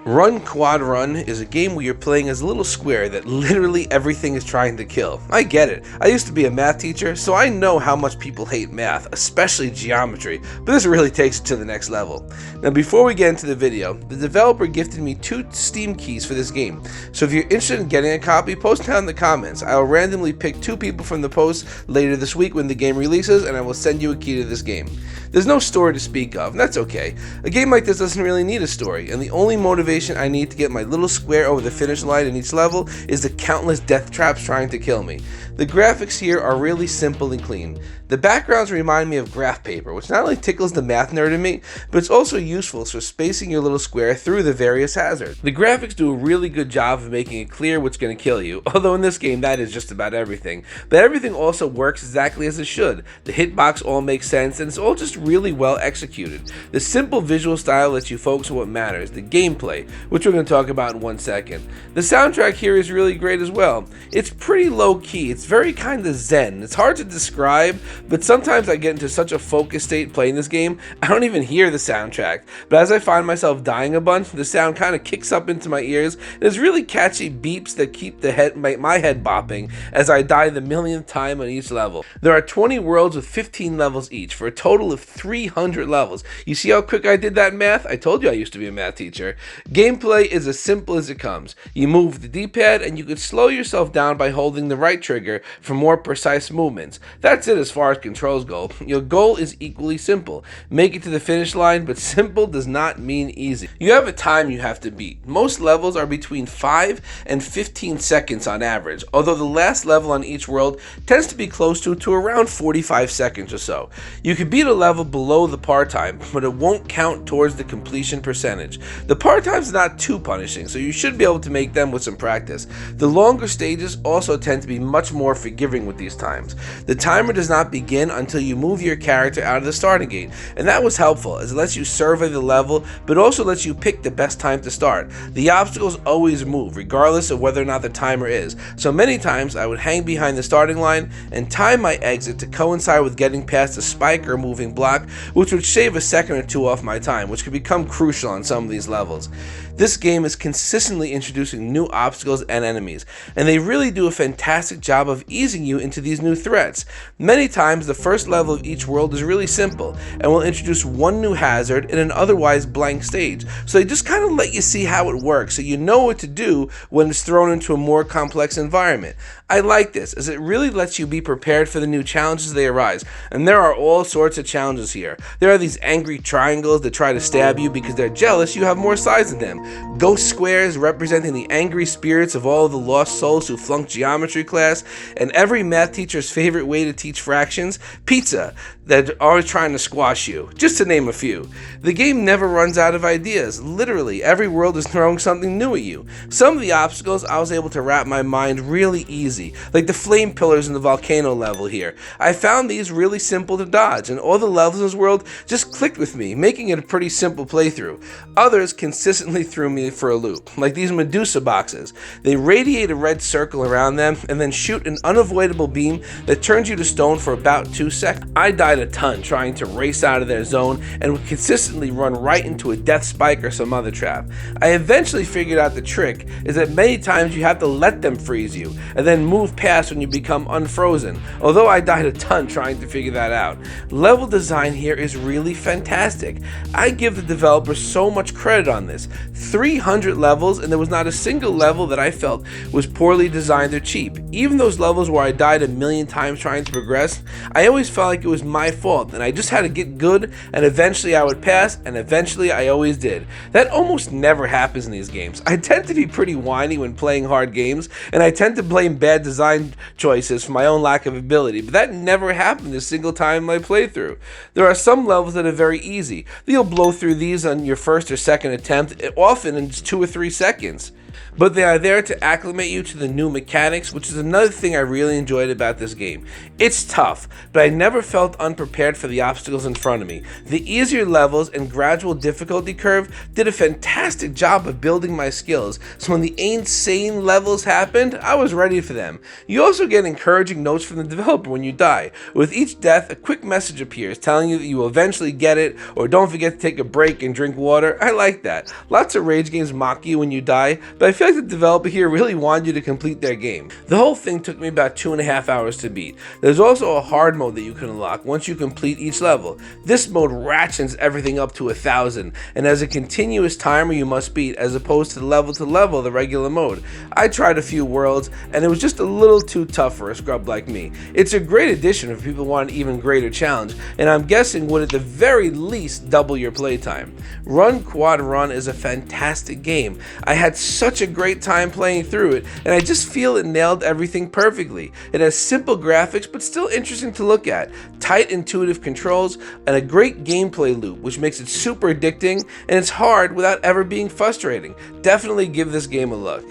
Run Quad Run is a game where you're playing as a little square that literally everything is trying to kill. I get it. I used to be a math teacher, so I know how much people hate math, especially geometry, but this really takes it to the next level. Now before we get into the video, the developer gifted me 2 Steam keys for this game, so if you're interested in getting a copy, post down in the comments. I will randomly pick 2 people from the post later this week when the game releases, and I will send you a key to this game. There's no story to speak of, and that's okay. A game like this doesn't really need a story, and the only motivation I need to get my little square over the finish line in each level is the countless death traps trying to kill me. The graphics here are really simple and clean. The backgrounds remind me of graph paper, which not only tickles the math nerd in me, but it's also useful for spacing your little square through the various hazards. The graphics do a really good job of making it clear what's going to kill you, although in this game that is just about everything. But everything also works exactly as it should. The hitbox all makes sense, and it's all just really well executed. The simple visual style lets you focus on what matters, the gameplay, which we're going to talk about in 1 second. The soundtrack here is really great as well. It's pretty low key, it's very kind of zen. It's hard to describe, but sometimes I get into such a focused state playing this game, I don't even hear the soundtrack. But as I find myself dying a bunch, the sound kind of kicks up into my ears. There's really catchy beeps that keep my head bopping as I die the millionth time on each level. There are 20 worlds with 15 levels each, for a total of 300 levels. You see how quick I did that math? I told you I used to be a math teacher. Gameplay is as simple as it comes. You move the D-pad and you can slow yourself down by holding the right trigger for more precise movements. That's it as far as controls go. Your goal is equally simple. Make it to the finish line, but simple does not mean easy. You have a time you have to beat. Most levels are between 5 and 15 seconds on average, although the last level on each world tends to be close to around 45 seconds or so. You can beat a level below the par time, but it won't count towards the completion percentage. The par time's not too punishing, so you should be able to make them with some practice. The longer stages also tend to be much more forgiving with these times. The timer does not begin until you move your character out of the starting gate, and that was helpful as it lets you survey the level, but also lets you pick the best time to start. The obstacles always move, regardless of whether or not the timer is, so many times I would hang behind the starting line and time my exit to coincide with getting past a spike or moving block, which would shave a second or 2 off my time, which could become crucial on some of these levels. This game is consistently introducing new obstacles and enemies, and they really do a fantastic job of easing you into these new threats. Many times the first level of each world is really simple and will introduce one new hazard in an otherwise blank stage, so they just kind of let you see how it works so you know what to do when it's thrown into a more complex environment. I like this as it really lets you be prepared for the new challenges they arise, and there are all sorts of challenges here. There are these angry triangles that try to stab you because they're jealous you have more sides than them. Ghost squares representing the angry spirits of all the lost souls who flunked geometry class, and every math teacher's favorite way to teach fractions, pizza, that are always trying to squash you, just to name a few. The game never runs out of ideas. Literally, every world is throwing something new at you. Some of the obstacles I was able to wrap my mind really easy, like the flame pillars in the volcano level here. I found these really simple to dodge, and all the levels in this world just clicked with me, making it a pretty simple playthrough. Others consistently threw me for a loop, like these Medusa boxes. They radiate a red circle around them and then shoot an unavoidable beam that turns you to stone for about 2 seconds. I died a ton trying to race out of their zone and would consistently run right into a death spike or some other trap. I eventually figured out the trick is that many times you have to let them freeze you and then move past when you become unfrozen, although I died a ton trying to figure that out. Level design here is really fantastic. I give the developers so much credit on this. 300 levels, and there was not a single level that I felt was poorly designed or cheap. Even those levels where I died a million times trying to progress, I always felt like it was my fault and I just had to get good, and eventually I would pass, and eventually I always did. That almost never happens in these games. I tend to be pretty whiny when playing hard games, and I tend to blame bad design choices for my own lack of ability, but that never happened a single time in my playthrough. There are some levels that are very easy. You'll blow through these on your first or second attempt, often in just 2 or 3 seconds. but they are there to acclimate you to the new mechanics, which is another thing I really enjoyed about this game. It's tough, but I never felt unprepared for the obstacles in front of me. The easier levels and gradual difficulty curve did a fantastic job of building my skills, so when the insane levels happened, I was ready for them. You also get encouraging notes from the developer when you die. With each death, a quick message appears telling you that you will eventually get it, or don't forget to take a break and drink water. I like that. Lots of rage games mock you when you die, but I feel like the developer here really wanted you to complete their game. The whole thing took me about 2.5 hours to beat. There's also a hard mode that you can unlock once you complete each level. This mode ratchets everything up to 1,000 and has a continuous timer you must beat as opposed to level the regular mode. I tried a few worlds and it was just a little too tough for a scrub like me. It's a great addition if people want an even greater challenge, and I'm guessing would at the very least double your playtime. Run Quad Run is a fantastic game. I had such a great time playing through it, and I just feel it nailed everything perfectly. It has simple graphics but still interesting to look at, tight intuitive controls, and a great gameplay loop which makes it super addicting, and it's hard without ever being frustrating. Definitely give this game a look.